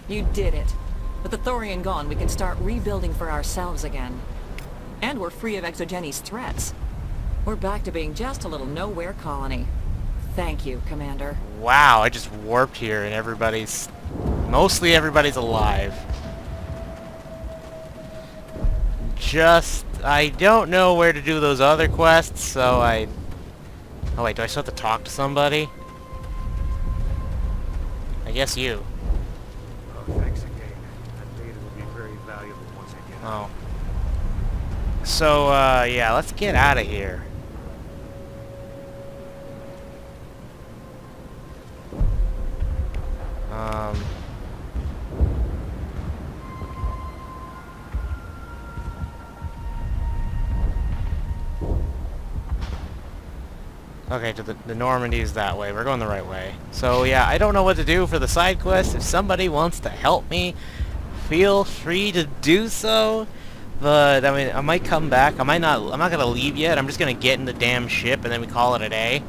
You did it. With the Thorian gone, we can start rebuilding for ourselves again. And we're free of Exogeni's threats. We're back to being just a little nowhere colony. Thank you, Commander. Wow, I just warped here and everybody's... Mostly everybody's alive. I don't know where to do those other quests, so I... Oh wait, do I still have to talk to somebody? I guess you. Oh, thanks again. That data will be very valuable once I get it. Oh. So, yeah, let's get out of here. Okay, to the Normandy is that way. We're going the right way. So, yeah, I don't know what to do for the side quest. If somebody wants to help me, feel free to do so. But, I mean, I might come back. I'm not gonna leave yet. I'm just gonna get in the damn ship and then we call it a day.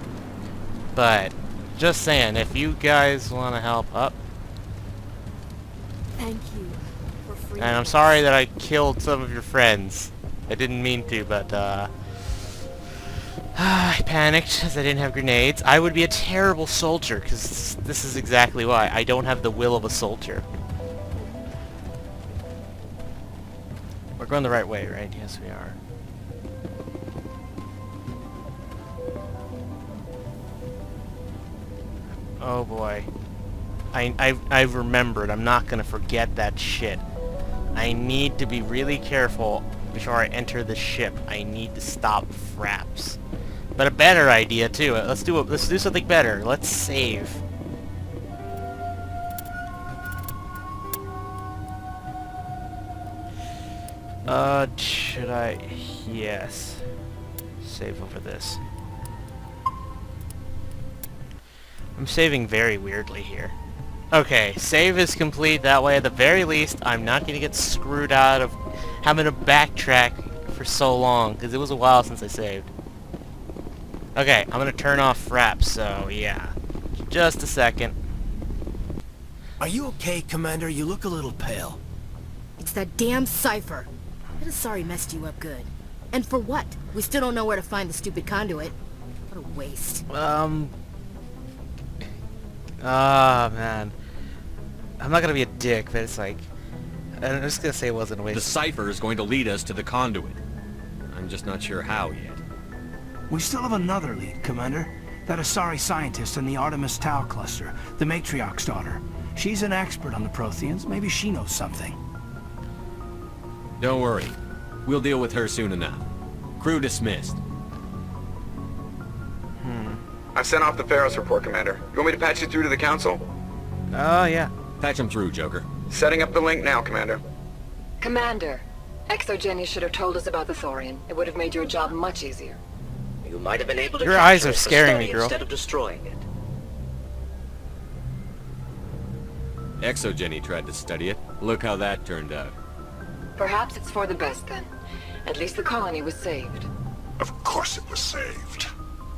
But, just saying, if you guys want to help up. Thank you for freeing And I'm us. sorry that I killed some of your friends. I didn't mean to, but, I panicked because I didn't have grenades. I would be a terrible soldier, because this is exactly why. I don't have the will of a soldier. We're going the right way, right? Yes, we are. Oh boy. I've remembered. I'm not going to forget that shit. I need to be really careful before I enter the ship. I need to stop Fraps. But a better idea too. Let's do something better. Let's save. Should I? Yes. Save over this. I'm saving very weirdly here. Okay, save is complete. That way, at the very least, I'm not going to get screwed out of having to backtrack for so long, because it was a while since I saved. Okay, I'm going to turn off Fraps, so yeah. Just a second. Are you okay, Commander? You look a little pale. It's that damn cipher. I'm sorry messed you up good. And for what? We still don't know where to find the stupid conduit. What a waste. Man. I'm not gonna be a dick, but it's like... I'm just gonna say it wasn't a waste. The cipher is going to lead us to the conduit. I'm just not sure how yet. We still have another lead, Commander. That Asari scientist in the Artemis Tau cluster, the Matriarch's daughter. She's an expert on the Protheans. Maybe she knows something. Don't worry. We'll deal with her soon enough. Crew dismissed. I've sent off the Pharos report, Commander. You want me to patch you through to the Council? Oh, yeah. Patch him through, Joker. Setting up the link now, Commander. Commander, Exogeny should have told us about the Thorian. It would have made your job much easier. You might have been able to Your capture eyes are it for scaring me, study girl. instead of destroying it. Exogeny tried to study it. Look how that turned out. Perhaps it's for the best then. At least the colony was saved. Of course it was saved.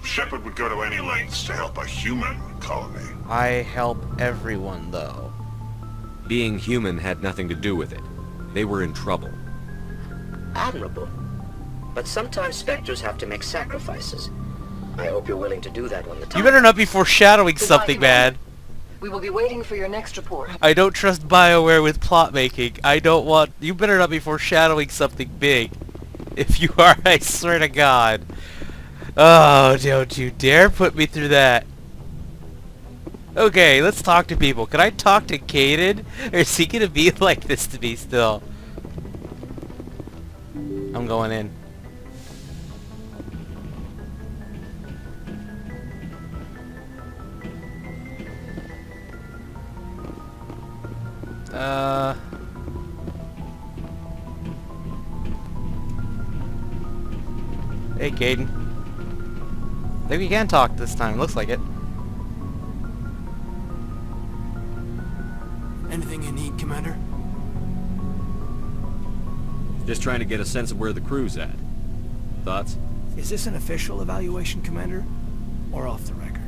Shepard would go to any lengths to help a human colony. I help everyone, though. Being human had nothing to do with it. They were in trouble. Admirable. But sometimes Spectres have to make sacrifices. I hope you're willing to do that when the time... You better not be foreshadowing Goodbye, something Commander. bad. We will be waiting for your next report. I don't trust BioWare with plot making. I don't want... You better not be foreshadowing something big. If you are, I swear to God. Oh, don't you dare put me through that. Okay, let's talk to people. Can I talk to Kaidan? Or is he gonna be like this to me still? I'm going in. Hey, Kaidan. Maybe we can talk this time. Looks like it. Anything you need, Commander? Just trying to get a sense of where the crew's at. Thoughts? Is this an official evaluation, Commander? Or off the record?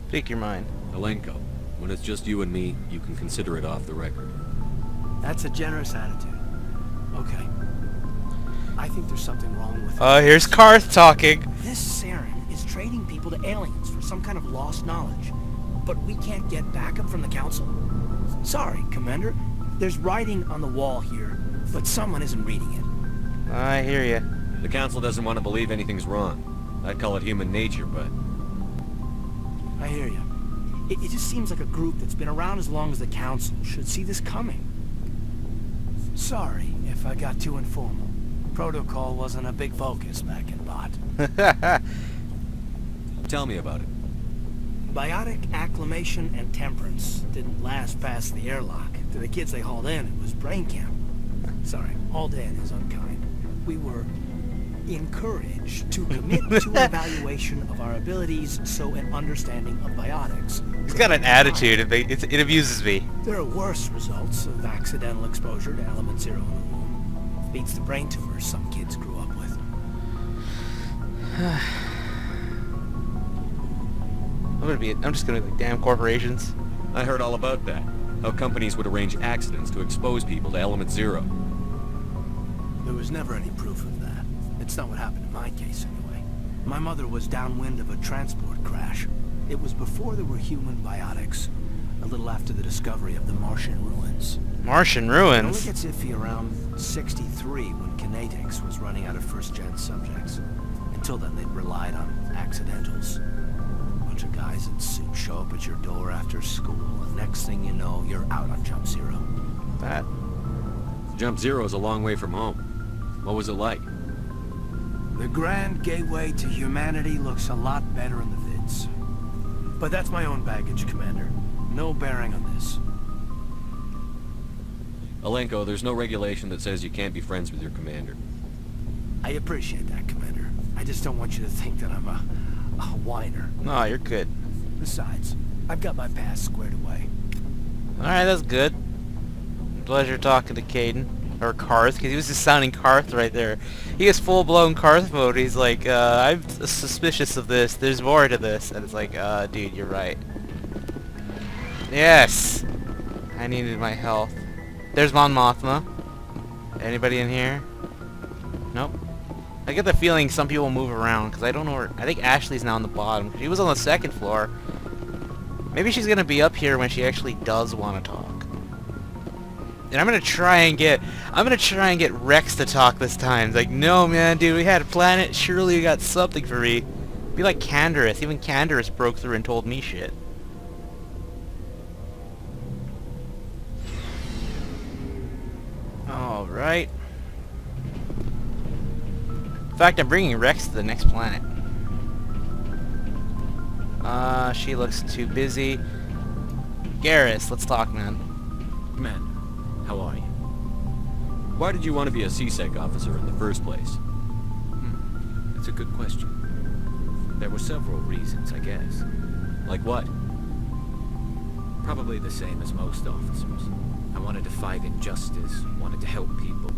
Speak your mind. Alenko. When it's just you and me, you can consider it off the record. That's a generous attitude. Okay. I think there's something wrong with Here's Karth talking. This Saren is trading people to aliens for some kind of lost knowledge. But we can't get backup from the Council? Sorry, Commander. There's writing on the wall here, but someone isn't reading it. I hear you. The Council doesn't want to believe anything's wrong. I'd call it human nature, but... I hear you. It just seems like a group that's been around as long as the Council should see this coming. Sorry if I got too informal. Protocol wasn't a big focus back in Bot. Tell me about it. Biotic acclimation and temperance didn't last past the airlock. To the kids they hauled in, it was brain camp. Sorry, hauled in is unkind. We were encouraged to commit to an evaluation of our abilities, so an understanding of biotics. He's got an attitude. It amuses me. There are worse results of accidental exposure to element 0 in the womb. Beats the brain tumors some kids grew up with. I'm just gonna be like, damn corporations. I heard all about that. How companies would arrange accidents to expose people to element 0. There was never any proof of that. It's not what happened in my case, anyway. My mother was downwind of a transport crash. It was before there were human biotics. A little after the discovery of the Martian ruins. Martian It only ruins? gets iffy around 63 when Kinetics was running out of first-gen subjects. Until then, they'd relied on accidentals. A bunch of guys in suits show up at your door after school, and next thing you know, you're out on Jump Zero. That. Jump Zero is a long way from home. What was it like? The Grand Gateway to Humanity looks a lot better in the vids. But that's my own baggage, Commander. No bearing on this. Alenko, there's no regulation that says you can't be friends with your commander. I appreciate that, Commander. I just don't want you to think that I'm a whiner. No, you're good. Besides, I've got my past squared away. Alright, that's good. Pleasure talking to Kaidan. Or Karth, because he was just sounding Karth right there. He has full-blown Karth mode. He's like, I'm suspicious of this. There's more to this. And it's like, dude, you're right. Yes! I needed my health. There's Mon Mothma. Anybody in here? Nope. I get the feeling some people move around, because I don't know where... I think Ashley's now on the bottom. She was on the second floor. Maybe she's going to be up here when she actually does want to talk. And I'm gonna try and get Rex to talk this time. It's like, no man, dude, we had a planet, surely you got something for me. Be like Canderous. Even Canderous broke through and told me shit. Alright. In fact, I'm bringing Rex to the next planet. She looks too busy. Garrus, let's talk, man. Commander, how are you? Why did you want to be a CSEC officer in the first place? That's a good question. There were several reasons, I guess. Like what? Probably the same as most officers. I wanted to fight injustice, wanted to help people.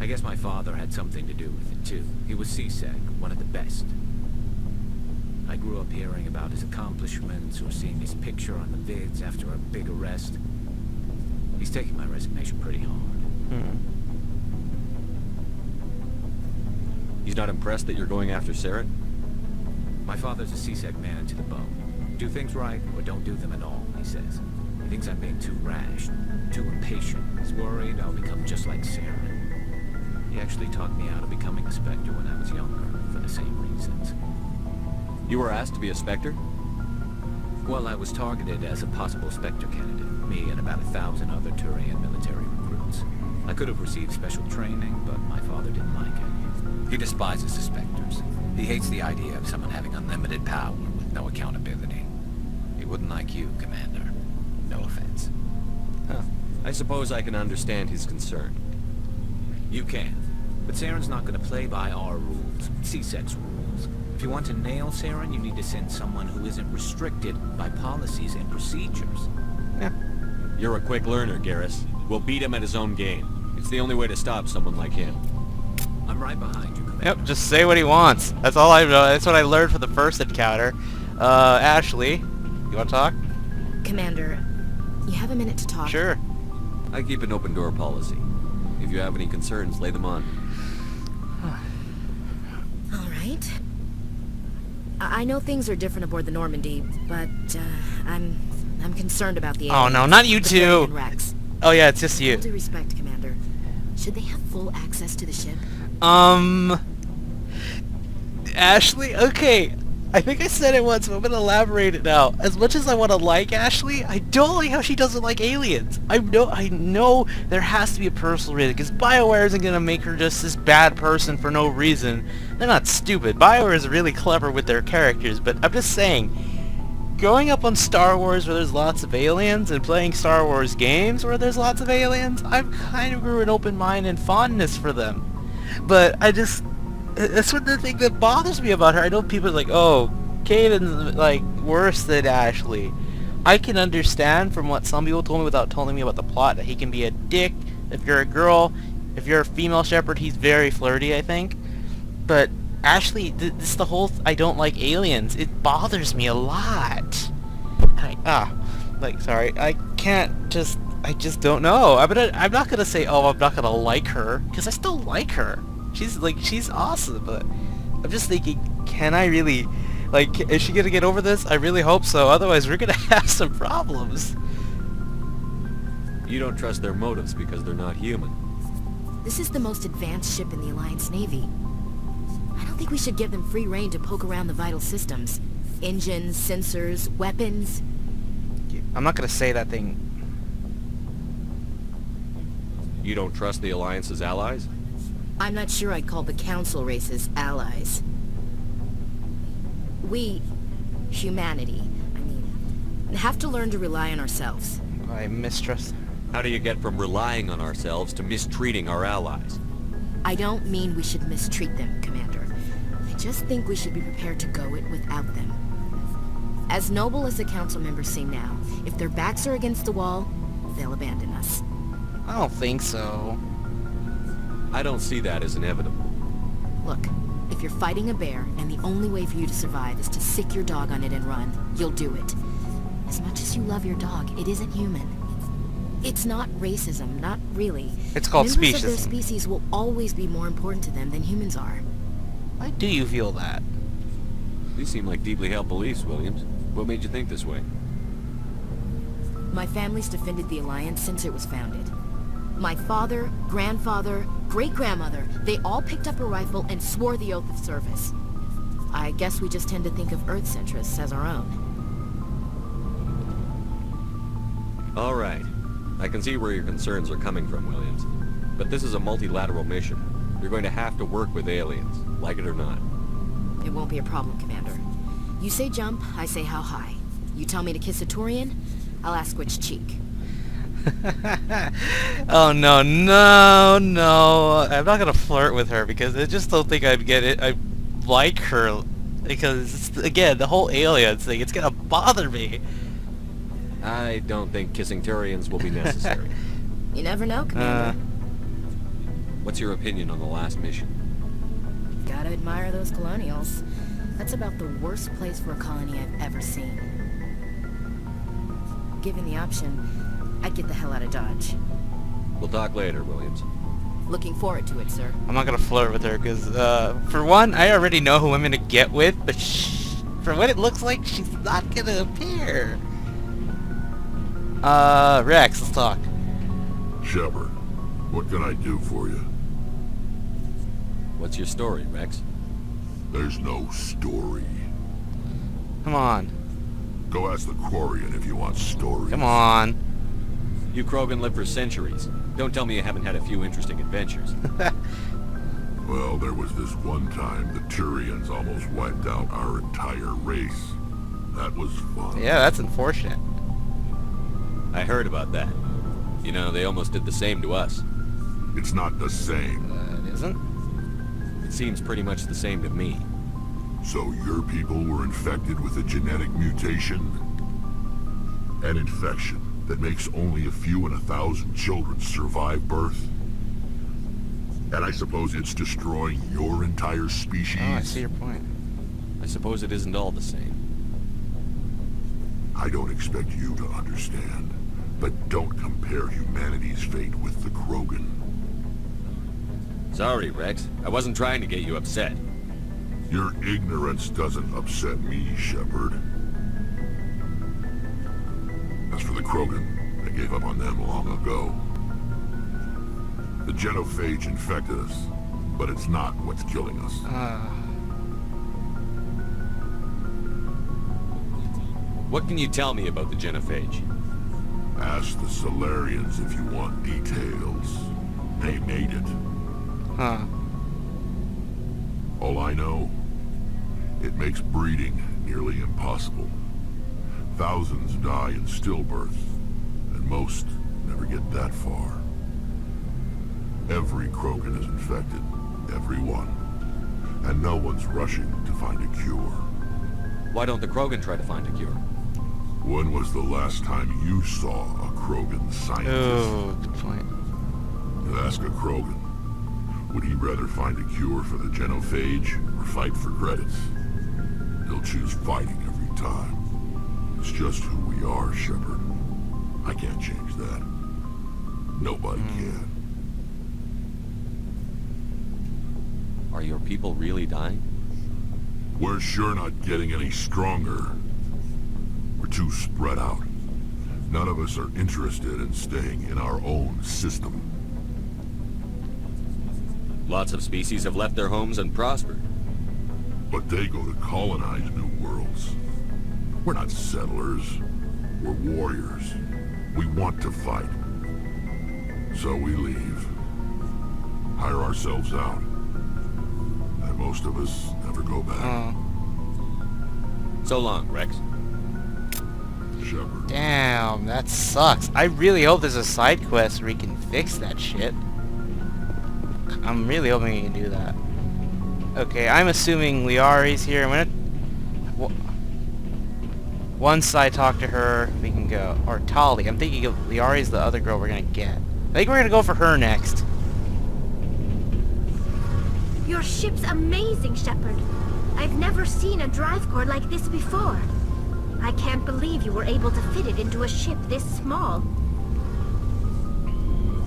I guess my father had something to do with it too. He was CSEC, one of the best. I grew up hearing about his accomplishments or seeing his picture on the vids after a big arrest. He's taking my resignation pretty hard. He's not impressed that you're going after Saren? My father's a CSEC man to the bone. Do things right or don't do them at all, he says. He thinks I'm being too rash, too impatient. He's worried I'll become just like Saren. He actually talked me out of becoming a Spectre when I was younger, for the same reasons. You were asked to be a Spectre? Well, I was targeted as a possible Spectre candidate, me and about 1,000 other Turian military recruits. I could have received special training, but my father didn't like it. He despises the Spectres. He hates the idea of someone having unlimited power with no accountability. He wouldn't like you, Commander. No offense. Huh. I suppose I can understand his concern. You can. But Saren's not going to play by our rules, CSEC's rules. If you want to nail Saren, you need to send someone who isn't restricted by policies and procedures. Yeah. You're a quick learner, Garrus. We'll beat him at his own game. It's the only way to stop someone like him. I'm right behind you, Commander. Yep, just say what he wants. That's all I know. That's what I learned from the first encounter. Ashley, you want to talk? Commander, you have a minute to talk? Sure. I keep an open door policy. If you have any concerns, lay them on. All right. I know things are different aboard the Normandy, but I'm concerned about the Oh aliens, no, not you the two. Thorian Rex. Oh yeah, it's just All you. due respect, Commander. Should they have full access to the ship? Ashley, okay. I think I said it once, but I'm gonna elaborate it now. As much as I want to like Ashley, I don't like how she doesn't like aliens. I know there has to be a personal reason, because BioWare isn't gonna make her just this bad person for no reason. They're not stupid. BioWare is really clever with their characters, but I'm just saying, growing up on Star Wars where there's lots of aliens, and playing Star Wars games where there's lots of aliens, I've kind of grew an open mind and fondness for them. But that's what the thing that bothers me about her. I know people are like, oh, Kaidan's like worse than Ashley. I can understand from what some people told me without telling me about the plot that he can be a dick if you're a girl. If you're a female shepherd, he's very flirty, I think. But Ashley, this is the whole I don't like aliens. It bothers me a lot. Sorry, I just don't know. I'm not gonna say, oh, I'm not gonna like her, because I still like her. She's awesome, but I'm just thinking, can I really, is she gonna get over this? I really hope so, otherwise we're gonna have some problems. You don't trust their motives because they're not human. This is the most advanced ship in the Alliance Navy. I don't think we should give them free rein to poke around the vital systems. Engines, sensors, weapons. I'm not gonna say that thing. You don't trust the Alliance's allies? I'm not sure I'd call the Council races allies. We, humanity, have to learn to rely on ourselves. I mistrust. How do you get from relying on ourselves to mistreating our allies? I don't mean we should mistreat them, Commander. I just think we should be prepared to go it without them. As noble as the Council members seem now, if their backs are against the wall, they'll abandon us. I don't think so. I don't see that as inevitable. Look, if you're fighting a bear and the only way for you to survive is to sick your dog on it and run, you'll do it. As much as you love your dog, it isn't human. It's not racism, not really. It's called Members of their speciesism. species will always be more important to them than humans are. Why do you feel that? These seem like deeply held beliefs, Williams. What made you think this way? My family's defended the Alliance since it was founded. My father, grandfather, great-grandmother, they all picked up a rifle and swore the oath of service. I guess we just tend to think of Earth's interests as our own. All right. I can see where your concerns are coming from, Williams. But this is a multilateral mission. You're going to have to work with aliens, like it or not. It won't be a problem, Commander. You say jump, I say how high. You tell me to kiss a Turian, I'll ask which cheek. Oh no. I'm not gonna flirt with her because I just don't think I'd get it. I like her because it's, again, the whole aliens thing. It's gonna bother me. I don't think kissing Turians will be necessary. You never know, Commander. What's your opinion on the last mission? Gotta admire those colonials. That's about the worst place for a colony I've ever seen. Given the option, I'd get the hell out of Dodge. We'll talk later, Williams. Looking forward to it, sir. I'm not gonna flirt with her because, for one, I already know who I'm gonna get with, but for what it looks like, she's not gonna appear. Rex, let's talk. Shepard, what can I do for you? What's your story, Rex? There's no story. Come on. Go ask the Quarian if you want stories. Come on. You Krogan lived for centuries. Don't tell me you haven't had a few interesting adventures. Well, there was this one time the Turians almost wiped out our entire race. That was fun. Yeah, that's unfortunate. I heard about that. You know, they almost did the same to us. It's not the same. It isn't? It seems pretty much the same to me. So your people were infected with a genetic mutation? An infection that makes only a few in 1,000 children survive birth? And I suppose it's destroying your entire species? Oh, I see your point. I suppose it isn't all the same. I don't expect you to understand, but don't compare humanity's fate with the Krogan. Sorry, Rex. I wasn't trying to get you upset. Your ignorance doesn't upset me, Shepard. As for the Krogan, I gave up on them long ago. The genophage infected us, but it's not what's killing us. What can you tell me about the genophage? Ask the Solarians if you want details. They made it. Huh. All I know, it makes breeding nearly impossible. Thousands die in stillbirth, and most never get that far. Every Krogan is infected, every one. And no one's rushing to find a cure. Why don't the Krogan try to find a cure? When was the last time you saw a Krogan scientist? Oh, good point. You ask a Krogan, would he rather find a cure for the genophage or fight for credits? He'll choose fighting every time. It's just who we are, Shepard. I can't change that. Nobody can. Are your people really dying? We're sure not getting any stronger. We're too spread out. None of us are interested in staying in our own system. Lots of species have left their homes and prospered. But they go to colonize new worlds. We're not settlers. We're warriors. We want to fight. So we leave. Hire ourselves out. And most of us never go back. So long, Rex. Shepard. Damn, that sucks. I really hope there's a side quest where we can fix that shit. I'm really hoping we can do that. Okay, I'm assuming Liari's here. I'm gonna... Once I talk to her, we can go. Or Tali. I'm thinking of Liari's the other girl we're gonna get. I think we're gonna go for her next. Your ship's amazing, Shepard. I've never seen a drive core like this before. I can't believe you were able to fit it into a ship this small.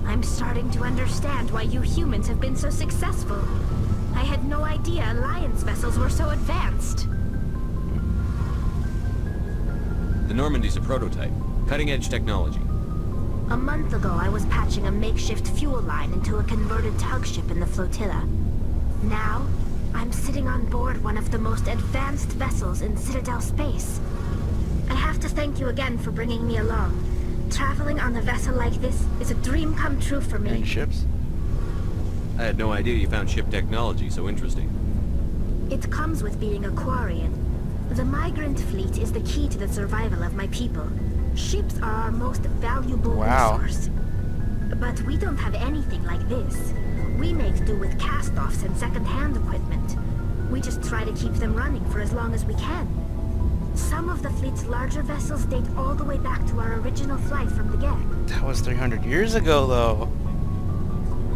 I'm starting to understand why you humans have been so successful. I had no idea Alliance vessels were so advanced. The Normandy's a prototype. Cutting-edge technology. A month ago, I was patching a makeshift fuel line into a converted tug ship in the flotilla. Now, I'm sitting on board one of the most advanced vessels in Citadel space. I have to thank you again for bringing me along. Traveling on a vessel like this is a dream come true for me. Any ships? I had no idea you found ship technology so interesting. It comes with being a Quarian. The migrant fleet is the key to the survival of my people. Ships are our most valuable resource. But we don't have anything like this. We make do with cast-offs and second-hand equipment. We just try to keep them running for as long as we can. Some of the fleet's larger vessels date all the way back to our original flight from the get. That was 300 years ago, though.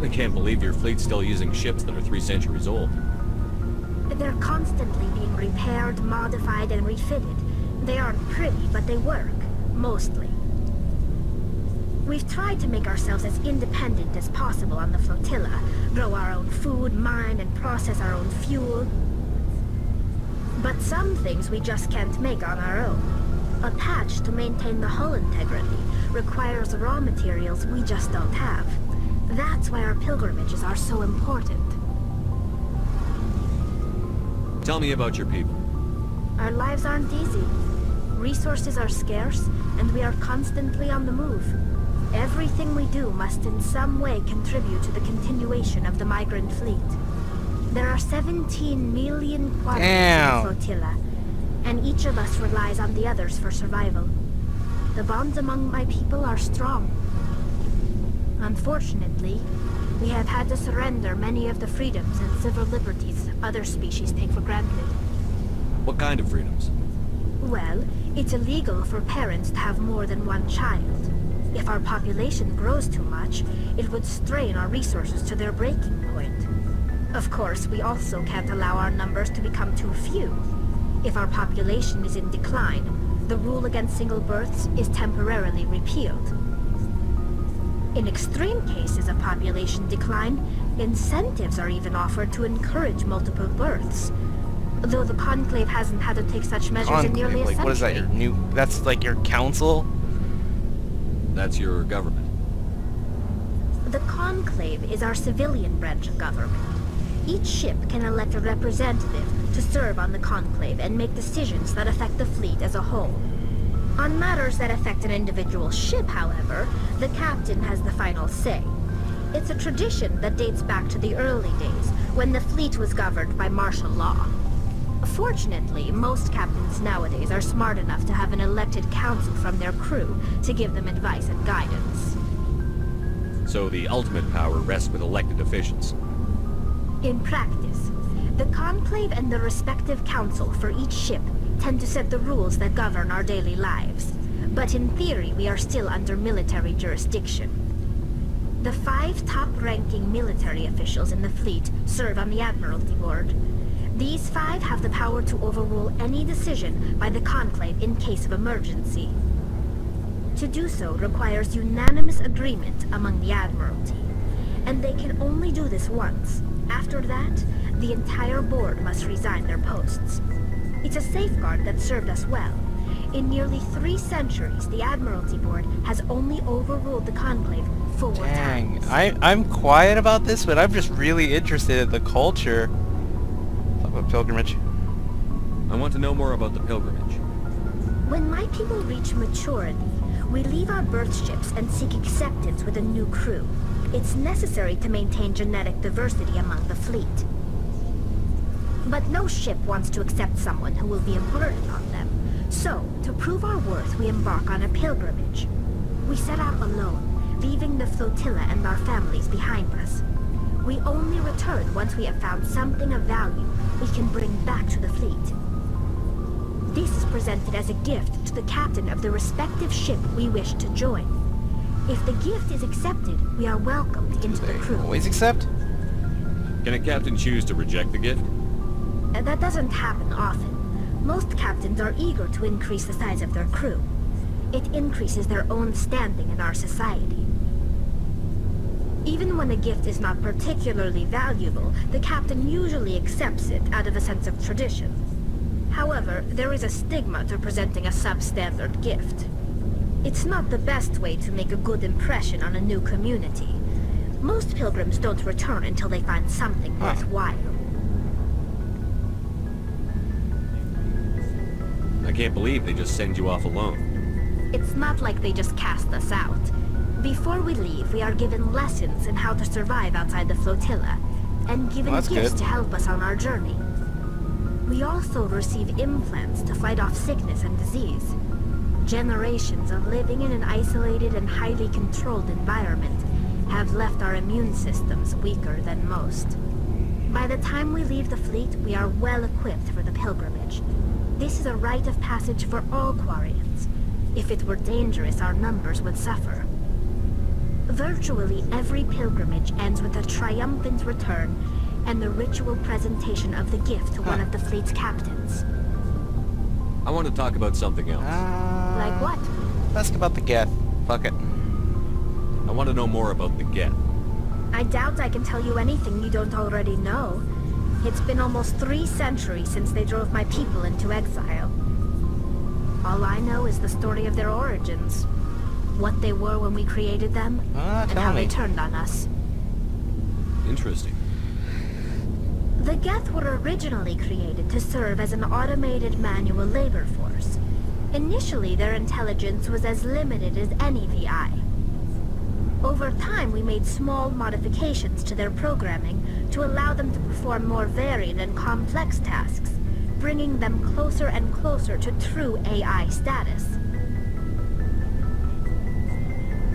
I can't believe your fleet's still using ships that are 3 centuries old. They're constantly being repaired, modified, and refitted. They aren't pretty, but they work. Mostly. We've tried to make ourselves as independent as possible on the flotilla. Grow our own food, mine, and process our own fuel. But some things we just can't make on our own. A patch to maintain the hull integrity requires raw materials we just don't have. That's why our pilgrimages are so important. Tell me about your people. Our lives aren't easy. Resources are scarce, and we are constantly on the move. Everything we do must in some way contribute to the continuation of the migrant fleet. There are 17 million Quarians in the flotilla, and each of us relies on the others for survival. The bonds among my people are strong. Unfortunately, we have had to surrender many of the freedoms and civil liberties other species take for granted. What kind of freedoms? Well, it's illegal for parents to have more than one child. If our population grows too much, it would strain our resources to their breaking point. Of course, we also can't allow our numbers to become too few. If our population is in decline, the rule against single births is temporarily repealed. In extreme cases of population decline, incentives are even offered to encourage multiple births. Though the Conclave hasn't had to take such measures in nearly a Like, century. what is that, your new... That's like your council? That's your government. The Conclave is our civilian branch of government. Each ship can elect a representative to serve on the Conclave and make decisions that affect the fleet as a whole. On matters that affect an individual ship, however, the captain has the final say. It's a tradition that dates back to the early days, when the fleet was governed by martial law. Fortunately, most captains nowadays are smart enough to have an elected council from their crew to give them advice and guidance. So the ultimate power rests with elected officials. In practice, the Conclave and the respective council for each ship tend to set the rules that govern our daily lives. But in theory, we are still under military jurisdiction. The 5 top-ranking military officials in the fleet serve on the Admiralty Board. These 5 have the power to overrule any decision by the Conclave in case of emergency. To do so requires unanimous agreement among the Admiralty, and they can only do this once. After that, the entire board must resign their posts. It's a safeguard that served us well. In nearly 3 centuries, the Admiralty Board has only overruled the Conclave 4 Dang, times. I'm quiet about this, but I'm just really interested in the culture. Talk about pilgrimage. I want to know more about the pilgrimage. When my people reach maturity, we leave our birth ships and seek acceptance with a new crew. It's necessary to maintain genetic diversity among the fleet. But no ship wants to accept someone who will be a burden on them. So, to prove our worth, we embark on a pilgrimage. We set out alone, leaving the flotilla and our families behind us. We only return once we have found something of value we can bring back to the fleet. This is presented as a gift to the captain of the respective ship we wish to join. If the gift is accepted, we are welcomed into the crew. Always accept? Can a captain choose to reject the gift? That doesn't happen often. Most captains are eager to increase the size of their crew. It increases their own standing in our society. Even when a gift is not particularly valuable, the captain usually accepts it out of a sense of tradition. However, there is a stigma to presenting a substandard gift. It's not the best way to make a good impression on a new community. Most pilgrims don't return until they find something worthwhile. I can't believe they just send you off alone. It's not like they just cast us out. Before we leave, we are given lessons in how to survive outside the flotilla, and given Well, that's gifts good. to help us on our journey. We also receive implants to fight off sickness and disease. Generations of living in an isolated and highly controlled environment have left our immune systems weaker than most. By the time we leave the fleet, we are well equipped for the pilgrimage. This is a rite of passage for all Quarians. If it were dangerous, our numbers would suffer. Virtually every pilgrimage ends with a triumphant return and the ritual presentation of the gift to one of the fleet's captains. I want to talk about something else. Like what? Ask about the Geth. Fuck it. I want to know more about the Geth. I doubt I can tell you anything you don't already know. It's been almost 3 centuries since they drove my people into exile. All I know is the story of their origins. What they were when we created them, and tell how me. they turned on us. Interesting. The Geth were originally created to serve as an automated manual labor force. Initially, their intelligence was as limited as any VI. Over time, we made small modifications to their programming to allow them to perform more varied and complex tasks, bringing them closer and closer to true AI status.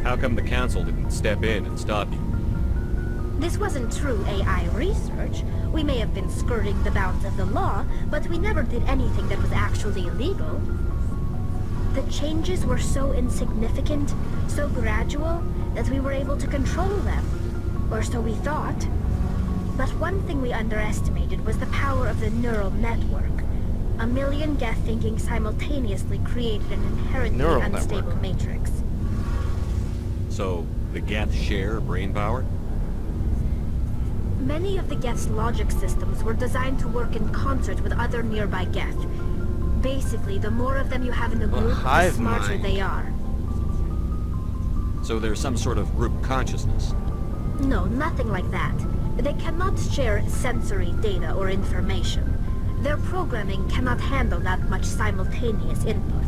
How come the Council didn't step in and stop you? This wasn't true AI research. We may have been skirting the bounds of the law, but we never did anything that was actually illegal. The changes were so insignificant, so gradual, that we were able to control them. Or so we thought. But one thing we underestimated was the power of the neural network. A million Geth thinking simultaneously created an inherently Neural unstable network. matrix. So, the Geth share brain power? Many of the Geth's logic systems were designed to work in concert with other nearby Geth. Basically, the more of them you have in the group, the hive smarter mind. they are. So there's some sort of group consciousness. No, nothing like that. They cannot share sensory data or information. Their programming cannot handle that much simultaneous input.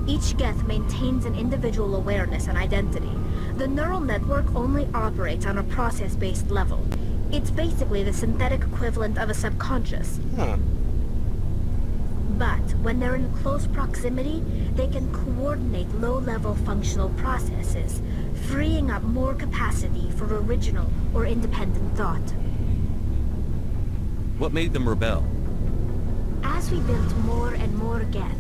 Each Geth maintains an individual awareness and identity. The neural network only operates on a process-based level. It's basically the synthetic equivalent of a subconscious. Huh. But when they're in close proximity, they can coordinate low-level functional processes, freeing up more capacity for original or independent thought. What made them rebel? As we built more and more Geth,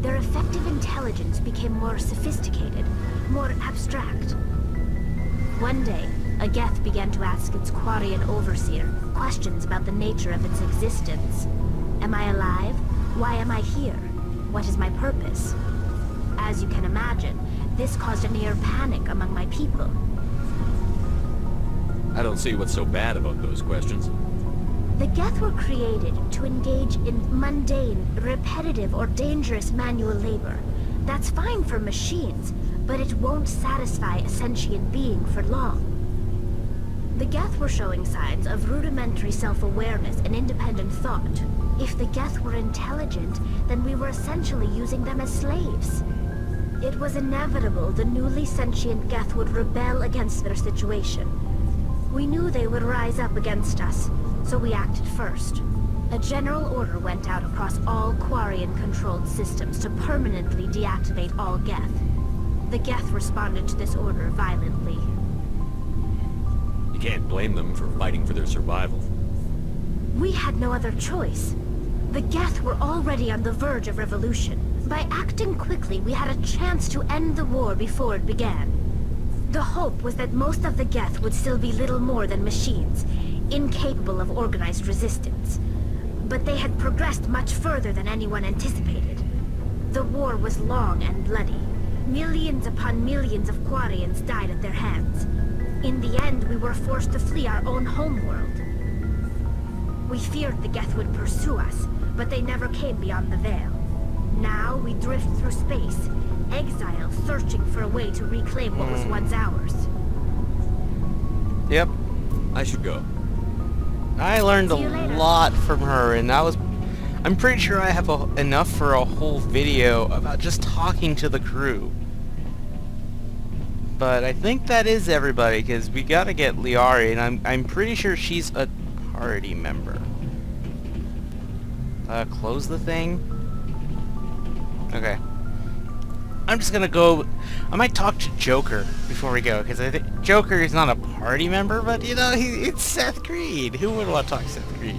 their effective intelligence became more sophisticated, more abstract. One day, a Geth began to ask its Quarian overseer questions about the nature of its existence. Am I alive? Why am I here? What is my purpose? As you can imagine, this caused a near panic among my people. I don't see what's so bad about those questions. The Geth were created to engage in mundane, repetitive, or dangerous manual labor. That's fine for machines, but it won't satisfy a sentient being for long. The Geth were showing signs of rudimentary self-awareness and independent thought. If the Geth were intelligent, then we were essentially using them as slaves. It was inevitable the newly sentient Geth would rebel against their situation. We knew they would rise up against us, so we acted first. A general order went out across all Quarian-controlled systems to permanently deactivate all Geth. The Geth responded to this order violently. You can't blame them for fighting for their survival. We had no other choice. The Geth were already on the verge of revolution. By acting quickly, we had a chance to end the war before it began. The hope was that most of the Geth would still be little more than machines, incapable of organized resistance. But they had progressed much further than anyone anticipated. The war was long and bloody. Millions upon millions of Quarians died at their hands. In the end, we were forced to flee our own homeworld. We feared the Geth would pursue us, but they never came beyond the Veil. Now we drift through space, exile searching for a way to reclaim what was once ours. Yep. I should go. I learned a See you later. lot from her, and I'm pretty sure I have enough for a whole video about just talking to the crew. But I think that is everybody, because we gotta get Liari, and I'm pretty sure she's a party member. Close the thing? Okay. I'm just gonna go... I might talk to Joker before we go, because I think Joker is not a party member, but, you know, it's Seth Creed. Who would want to talk to Seth Creed?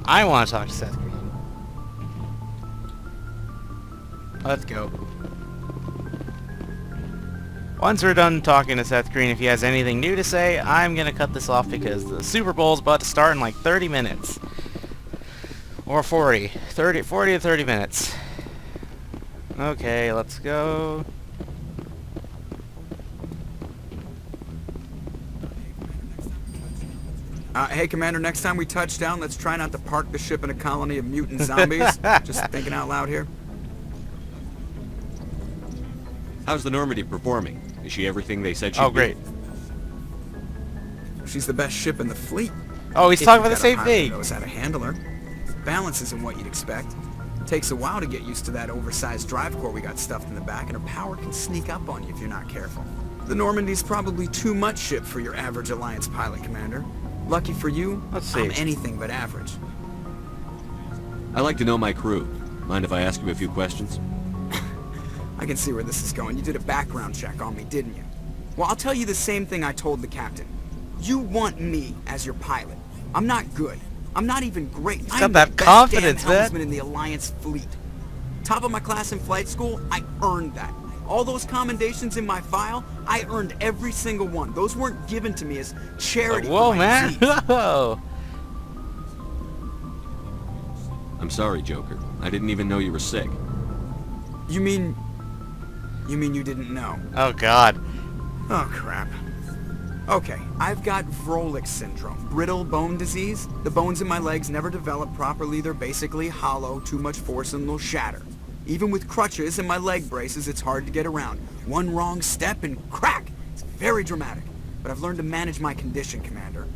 I want to talk to Seth Creed. Let's go. Once we're done talking to Seth Green, if he has anything new to say, I'm going to cut this off because the Super Bowl is about to start in like 30 minutes. Or 40 to 30 minutes. Okay, let's go. Hey, Commander, next time we touch down, let's try not to park the ship in a colony of mutant zombies. Just thinking out loud here. How's the Normandy performing? Is she everything they said she'd Oh, be? great. She's the best ship in the fleet. Oh, he's If talking you've about the got a same pilot who thing. knows how to handle her. Balance isn't what you'd expect. Takes a while to get used to that oversized drive core we got stuffed in the back, and her power can sneak up on you if you're not careful. The Normandy's probably too much ship for your average Alliance pilot, Commander. Lucky for you, Let's see. I'm anything but average. I like to know my crew. Mind if I ask you a few questions? I can see where this is going. You did a background check on me, didn't you? Well, I'll tell you the same thing I told the captain. You want me as your pilot. I'm not good. I'm not even great. got I'm that the best confidence, damn man. helmsman in the Alliance fleet. Top of my class in flight school, I earned that. All those commendations in my file, I earned every single one. Those weren't given to me as charity. Whoa, for my man. deeds. Whoa. I'm sorry, Joker. I didn't even know you were sick. You mean you didn't know? Oh God. Oh, crap. Okay, I've got Vrolik syndrome, brittle bone disease. The bones in my legs never develop properly. They're basically hollow, too much force and they'll shatter. Even with crutches and my leg braces, it's hard to get around. One wrong step and crack! It's very dramatic. But I've learned to manage my condition, Commander.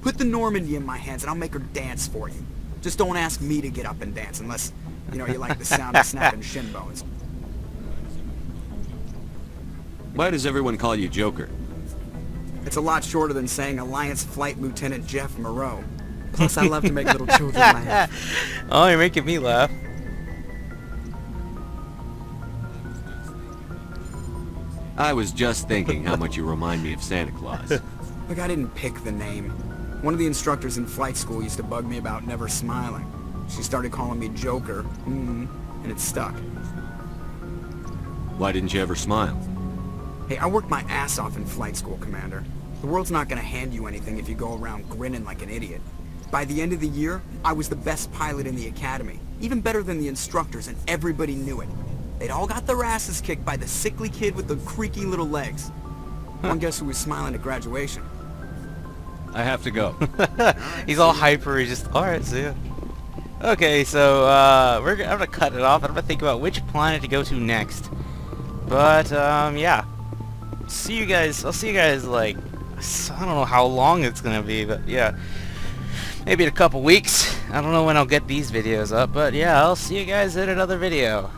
Put the Normandy in my hands and I'll make her dance for you. Just don't ask me to get up and dance unless, you know, you like the sound of snapping shin bones. Why does everyone call you Joker? It's a lot shorter than saying Alliance Flight Lieutenant Jeff Moreau. Plus, I love to make little children laugh. Oh, you're making me laugh. I was just thinking how much you remind me of Santa Claus. Look, I didn't pick the name. One of the instructors in flight school used to bug me about never smiling. She started calling me Joker, and it stuck. Why didn't you ever smile? Hey, I worked my ass off in flight school, Commander. The world's not gonna hand you anything if you go around grinning like an idiot. By the end of the year, I was the best pilot in the academy. Even better than the instructors, and everybody knew it. They'd all got their asses kicked by the sickly kid with the creaky little legs. One guess who was smiling at graduation? I have to go. He's all hyper. He's just, alright, see ya. Okay, so I'm gonna cut it off. I'm gonna think about which planet to go to next. But yeah. See you guys. I'll see you guys like, I don't know how long it's gonna be, but yeah, maybe in a couple weeks. I don't know when I'll get these videos up, but yeah, I'll see you guys in another video.